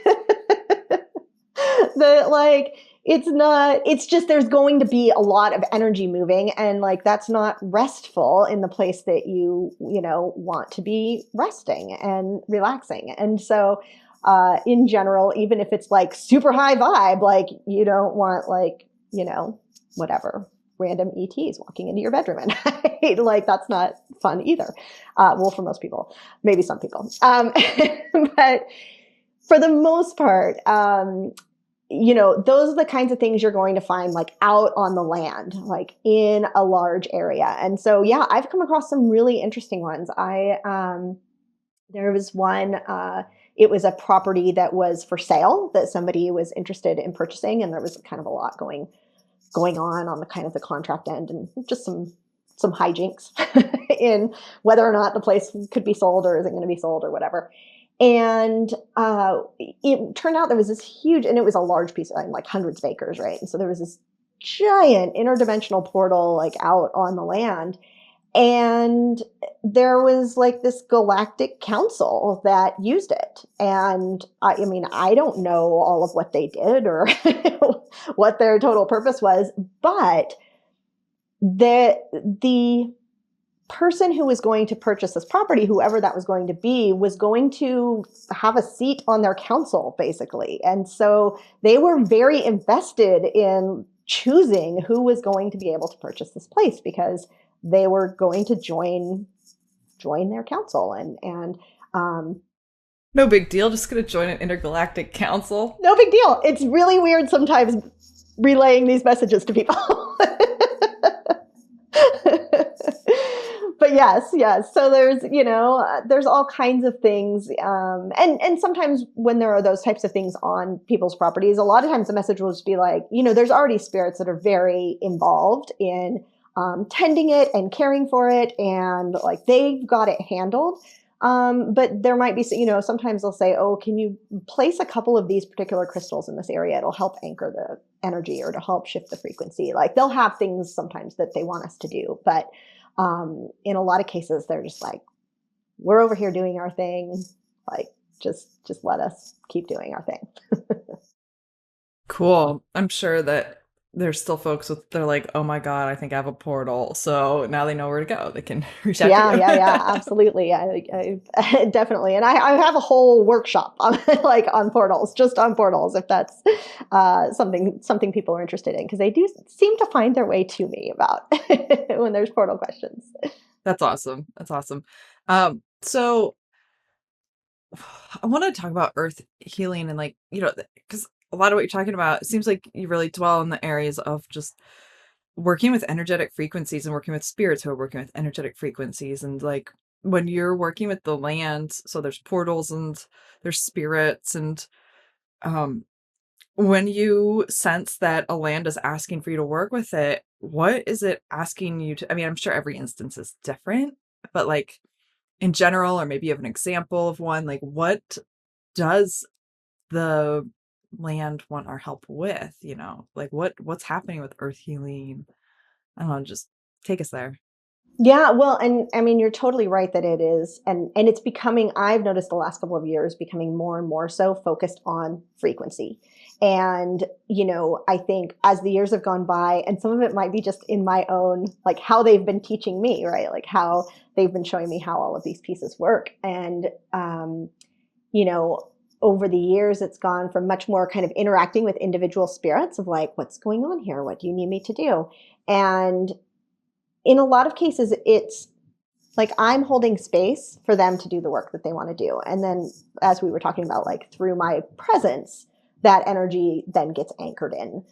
That like it's not, it's just there's going to be a lot of energy moving, and like that's not restful in the place that you want to be resting and relaxing. And so in general, even if it's like super high vibe, like you don't want like, whatever, random ETs walking into your bedroom at night. Like that's not fun either. Well, for most people, maybe some people. But for the most part, those are the kinds of things you're going to find like out on the land, like in a large area. And so, yeah, I've come across some really interesting ones. There was one, it was a property that was for sale that somebody was interested in purchasing. And there was kind of a lot going on the kind of the contract end, and just some hijinks in whether or not the place could be sold or isn't going to be sold or whatever. And it turned out there was this huge, and it was a large piece of like hundreds of acres, right? And so there was this giant interdimensional portal like out on the land. And there was like this galactic council that used it. And I mean, I don't know all of what they did or what their total purpose was, but the person who was going to purchase this property, whoever that was going to be, was going to have a seat on their council, basically. And so they were very invested in choosing who was going to be able to purchase this place, because they were going to join their council. And No big deal. Just gonna join an intergalactic council. no big deal. It's really weird sometimes relaying these messages to people. But yes. So there's all kinds of things, and sometimes when there are those types of things on people's properties, a lot of times the message will just be like, there's already spirits that are very involved in tending it and caring for it, and like they've got it handled. But there might be, sometimes they'll say, oh, can you place a couple of these particular crystals in this area? It'll help anchor energy or to help shift the frequency. Like they'll have things sometimes that they want us to do, but in a lot of cases, they're just like, we're over here doing our thing. Like, just let us keep doing our thing. Cool. I'm sure that there's still folks with they're like, oh my God, I think I have a portal. So now they know where to go. They can reach out to Yeah, you. yeah, yeah, absolutely. Definitely, and I have a whole workshop on like on portals, just on portals, if that's something people are interested in, because they do seem to find their way to me about when there's portal questions. That's awesome. That's awesome. So I want to talk about earth healing and like, because a lot of what you're talking about, it seems like you really dwell in the areas of just working with energetic frequencies and working with spirits who are working with energetic frequencies. And like when you're working with the land, so there's portals and there's spirits. And um, when you sense that a land is asking for you to work with it, what is it asking you to? I mean, I'm sure every instance is different, but like in general, or maybe you have an example of one, like what does the land want our help with, like what's happening with earth healing? I don't know, just take us there. Yeah, well, and I mean, you're totally right that it is, and it's becoming. I've noticed the last couple of years becoming more and more so focused on frequency, and I think as the years have gone by, and some of it might be just in my own like how they've been teaching me, right? Like how they've been showing me how all of these pieces work, and you know, over the years, it's gone from much more kind of interacting with individual spirits of like, what's going on here? What do you need me to do? And in a lot of cases, it's like I'm holding space for them to do the work that they want to do. And then, as we were talking about, like through my presence, that energy then gets anchored in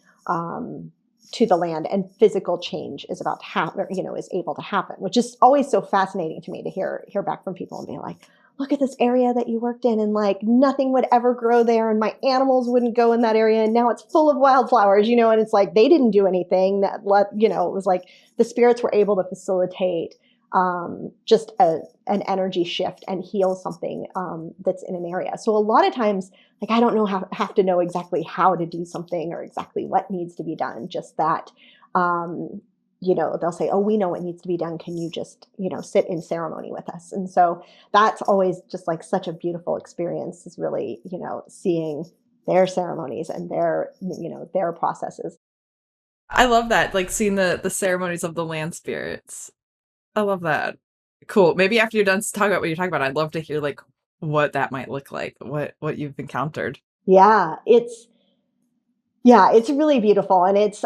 to the land, and physical change is about to happen, is able to happen, which is always so fascinating to me to hear back from people and be like, look at this area that you worked in, and like nothing would ever grow there, and my animals wouldn't go in that area, and now it's full of wildflowers, and it's like they didn't do anything. It was like the spirits were able to facilitate just an energy shift and heal something that's in an area. So a lot of times, like I don't have to know exactly how to do something or exactly what needs to be done. Just that, they'll say, "Oh, we know what needs to be done. Can you just, sit in ceremony with us?" And so that's always just like such a beautiful experience. Is really, seeing their ceremonies and their processes. I love that, like seeing the ceremonies of the land spirits. I love that. Cool. Maybe after you're done talking about what you're talking about, I'd love to hear like what that might look like, what you've encountered. Yeah, it's really beautiful, and it's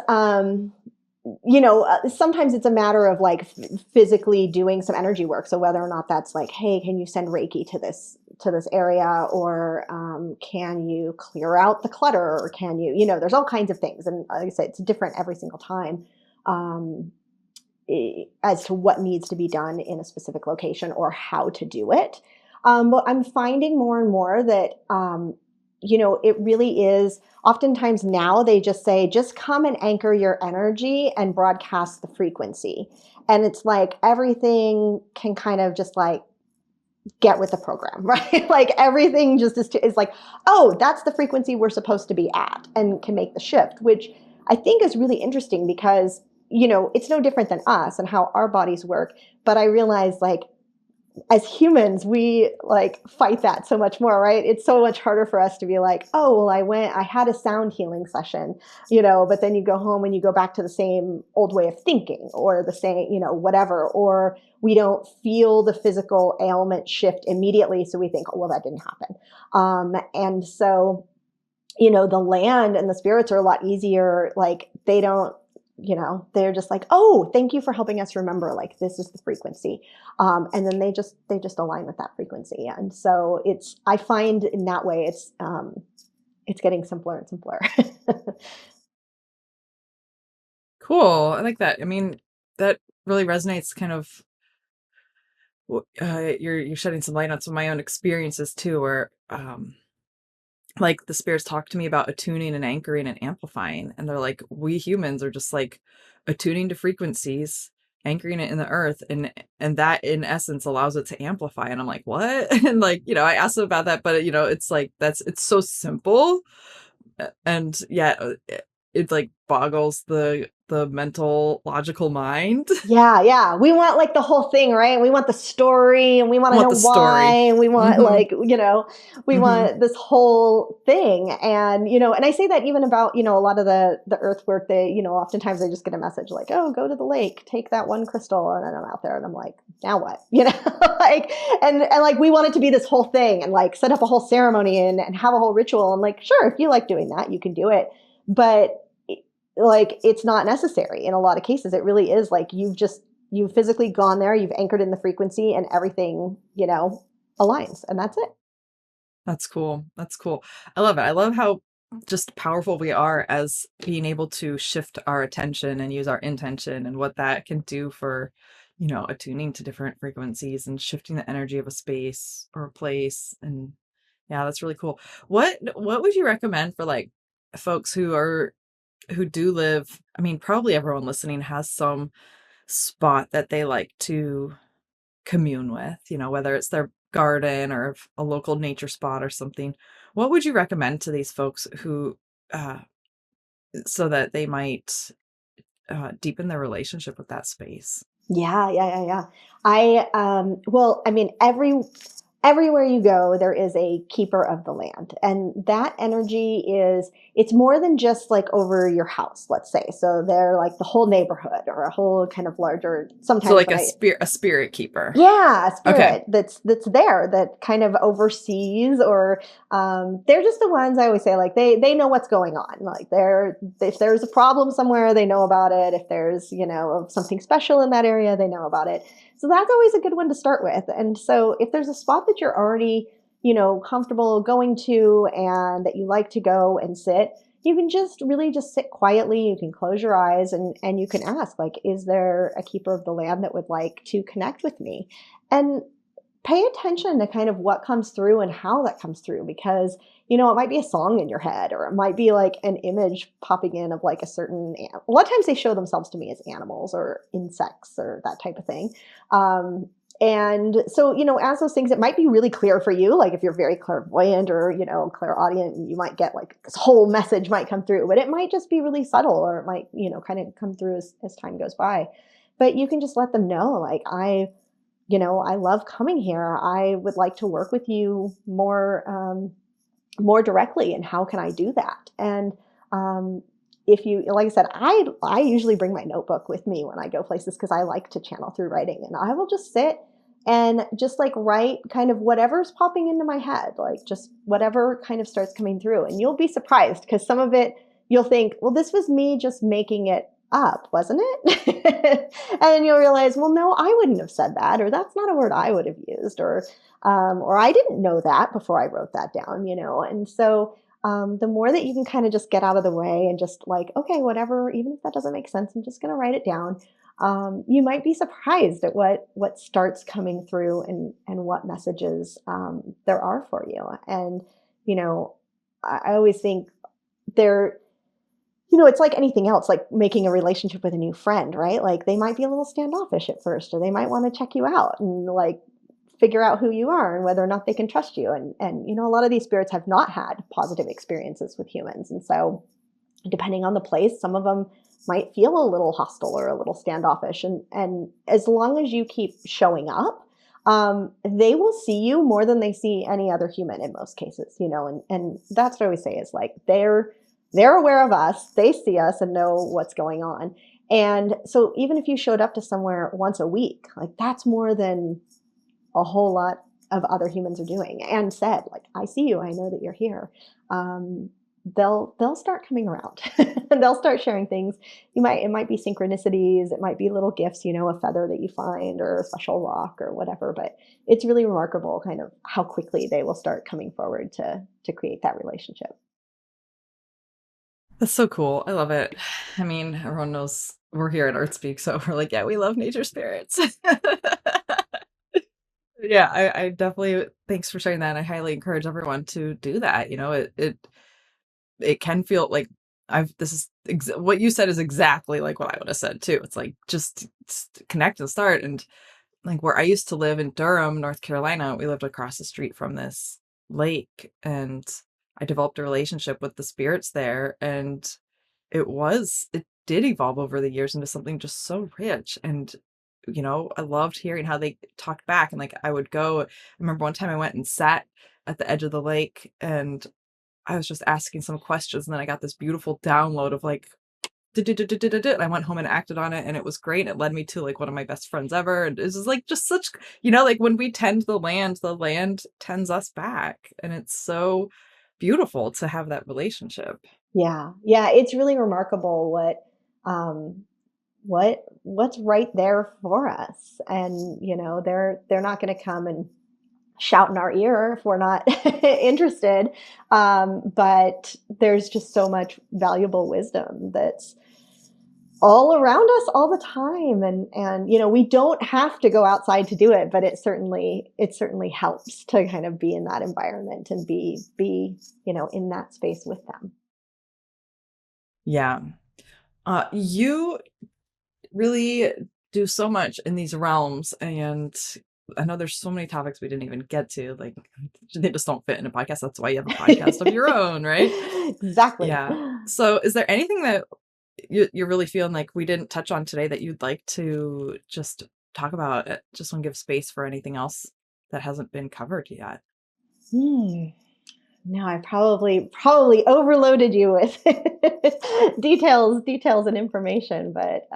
sometimes it's a matter of like physically doing some energy work. So whether or not that's like, hey, can you send Reiki to this area, or can you clear out the clutter, or can there's all kinds of things, and like I said, it's different every single time. Um, as to what needs to be done in a specific location or how to do it. But I'm finding more and more that, it really is oftentimes now they just say, just come and anchor your energy and broadcast the frequency. And it's like everything can kind of just like get with the program, right? Like everything just is like, oh, that's the frequency we're supposed to be at, and can make the shift, which I think is really interesting because, it's no different than us and how our bodies work. But I realize like as humans, we like fight that so much more, right? It's so much harder for us to be like, oh, well, I had a sound healing session, but then you go home and you go back to the same old way of thinking, or the same, whatever, or we don't feel the physical ailment shift immediately. So we think, oh, well, that didn't happen. And so, the land and the spirits are a lot easier. Like they don't, they're just like, oh, thank you for helping us remember, like this is the frequency. And then they just align with that frequency. And so I find in that way, it's getting simpler and simpler. Cool. I like that. I mean, that really resonates kind of you're shedding some light on some of my own experiences too, where like the spirits talk to me about attuning and anchoring and amplifying, and they're like, we humans are just like attuning to frequencies, anchoring it in the earth, and that in essence allows it to amplify. And I'm like, what? And like, I asked them about that, but it's like it's so simple, and yet it like boggles the mental logical mind. Yeah, yeah. We want like the whole thing, right? We want the story and we want I to know want the why. story. And we want Mm-hmm. like, we Mm-hmm. want this whole thing. And, and I say that even about, a lot of the earth work, they, oftentimes I just get a message like, oh, go to the lake, take that one crystal. And then I'm out there and I'm like, now what? Like, and like, we want it to be this whole thing and like set up a whole ceremony and have a whole ritual. And like, sure, if you like doing that, you can do it. But like it's not necessary in a lot of cases. It really is like you've physically gone there, you've anchored in the frequency, and everything aligns, and that's it. That's cool. That's cool. I love it. I love how just powerful we are as being able to shift our attention and use our intention and what that can do for, attuning to different frequencies and shifting the energy of a space or a place. And yeah, that's really cool. What would you recommend for like folks who do live, I mean, probably everyone listening has some spot that they like to commune with, whether it's their garden or a local nature spot or something. What would you recommend to these folks who, uh, so that they might deepen their relationship with that space? Yeah, yeah, yeah, yeah. Well, I mean, everywhere you go, there is a keeper of the land. And that energy it's more than just like over your house, let's say. So they're like the whole neighborhood or a whole kind of larger, So sometimes like when I a spirit keeper. yeah, a Okay. spirit that's there that kind of oversees, or they're just the ones I always say like they know what's going on. Like they're if there's a problem somewhere, they know about it. If there's something special in that area, they know about it. So that's always a good one to start with. And so if there's a spot that you're already comfortable going to and that you like to go and sit, you can just really just sit quietly. You can close your eyes and you can ask like, is there a keeper of the land that would like to connect with me? And pay attention to kind of what comes through and how that comes through, because it might be a song in your head, or it might be like an image popping in of like a lot of times they show themselves to me as animals or insects or that type of thing. And so as those things, it might be really clear for you, like if you're very clairvoyant or clairaudient, and you might get like this whole message might come through, but it might just be really subtle, or it might kind of come through as time goes by. But you can just let them know like, I love coming here. I would like to work with you more directly. And how can I do that? And if you, like I said, I usually bring my notebook with me when I go places because I like to channel through writing, and I will just sit and just like write kind of whatever's popping into my head, like just whatever kind of starts coming through. And you'll be surprised because some of it you'll think, well, this was me just making it up, wasn't it? And then you'll realize, well, no, I wouldn't have said that, or that's not a word I would have used, or I didn't know that before I wrote that down, And so the more that you can kind of just get out of the way and just like, okay, whatever, even if that doesn't make sense, I'm just going to write it down. You might be surprised at what starts coming through and what messages there are for you. And you know, I always think there it's like anything else, like making a relationship with a new friend, right? Like they might be a little standoffish at first, or they might want to check you out and like figure out who you are and whether or not they can trust you. And a lot of these spirits have not had positive experiences with humans. And so depending on the place, some of them might feel a little hostile or a little standoffish. And as long as you keep showing up, they will see you more than they see any other human in most cases, and that's what I always say is like they're aware of us, they see us and know what's going on. And so even if you showed up to somewhere once a week, like that's more than a whole lot of other humans are doing, and said like, I see you, I know that you're here. um, they'll start coming around and they'll start sharing things. It might be synchronicities, it might be little gifts, a feather that you find or a special rock or whatever, but it's really remarkable kind of how quickly they will start coming forward to create that relationship. That's so cool. I love it. I mean, everyone knows we're here at Earthspeak, so we're like, yeah, we love nature spirits. Yeah, I definitely thanks for sharing that. I highly encourage everyone to do that. It can feel like what you said is exactly like what I would have said too. It's like just connect and start. And like where I used to live in Durham, North Carolina, we lived across the street from this lake, and I developed a relationship with the spirits there. And it did evolve over the years into something just so rich. And, I loved hearing how they talked back. And like, I remember one time I went and sat at the edge of the lake and I was just asking some questions. And then I got this beautiful download of like, and I went home and acted on it, and it was great. It led me to like one of my best friends ever. And it's just like just such, like when we tend the land tends us back. And it's so beautiful to have that relationship. Yeah. Yeah, it's really remarkable um, what's right there for us. And, they're not going to come and shout in our ear if we're not interested. But there's just so much valuable wisdom that's all around us all the time. And we don't have to go outside to do it, but it certainly helps to kind of be in that environment and be in that space with them. Yeah. You really do so much in these realms, and I know there's so many topics we didn't even get to, like they just don't fit in a podcast. That's why you have a podcast of your own, right? Exactly. Yeah. So is there anything that you're really feeling like we didn't touch on today that you'd like to just talk about? Just want to give space for anything else that hasn't been covered yet. Hmm. No, I probably overloaded you with details and information, but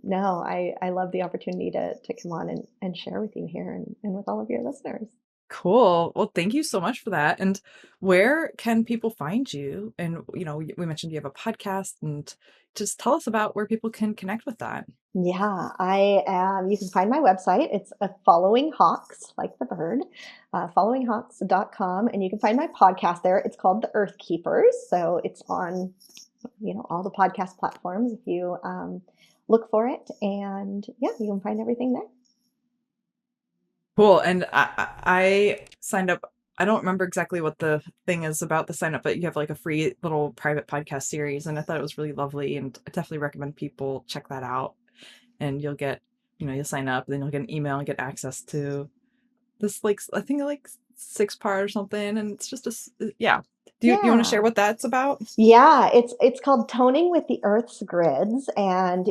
no, I love the opportunity to come on and share with you here and with all of your listeners. Cool. Well, thank you so much for that. And where can people find you? And, we mentioned you have a podcast, and just tell us about where people can connect with that. Yeah, I am. You can find my website. It's a Following Hawks, like the bird, followinghawks.com. And you can find my podcast there. It's called The Earth Keepers. So it's on, all the podcast platforms if you look for it. And yeah, you can find everything there. Cool. And I signed up. I don't remember exactly what the thing is about the sign up, but you have like a free little private podcast series. And I thought it was really lovely. And I definitely recommend people check that out. And you'll get, you'll sign up, then you'll get an email and get access to this, like, I think like 6 part or something. And it's just yeah. Do you want to share Yeah. what that's about? Yeah, it's called Toning with the Earth's Grids, and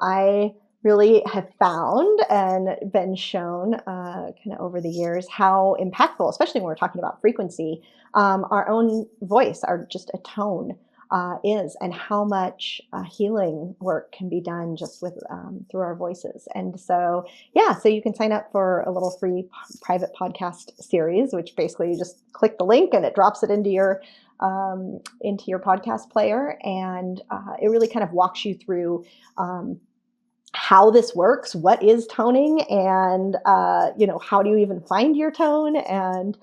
I really have found and been shown kind of over the years how impactful, especially when we're talking about frequency, our own voice, our just a tone is, and how much healing work can be done just with through our voices. And so, yeah, so you can sign up for a little free private podcast series, which basically you just click the link and it drops it into your podcast player, and it really kind of walks you through how this works, what is toning, and how do you even find your tone, and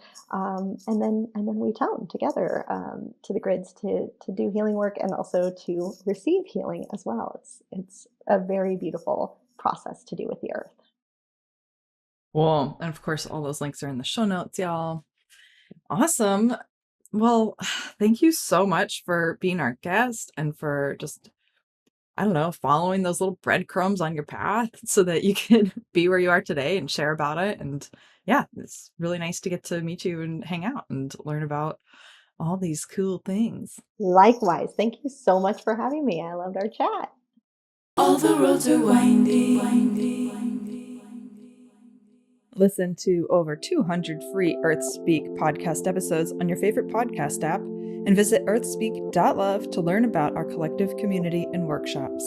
then we tone together to the grids to do healing work and also to receive healing as well. It's a very beautiful process to do with the earth. Cool. And of course, all those links are in the show notes, y'all. Awesome. Well, thank you so much for being our guest and for just, I don't know, following those little breadcrumbs on your path so that you can be where you are today and share about it. And yeah, it's really nice to get to meet you and hang out and learn about all these cool things. Likewise, thank you so much for having me. I loved our chat. All the roads are winding. Listen to over 200 free Earthspeak podcast episodes on your favorite podcast app and visit earthspeak.love to learn about our collective community and workshops.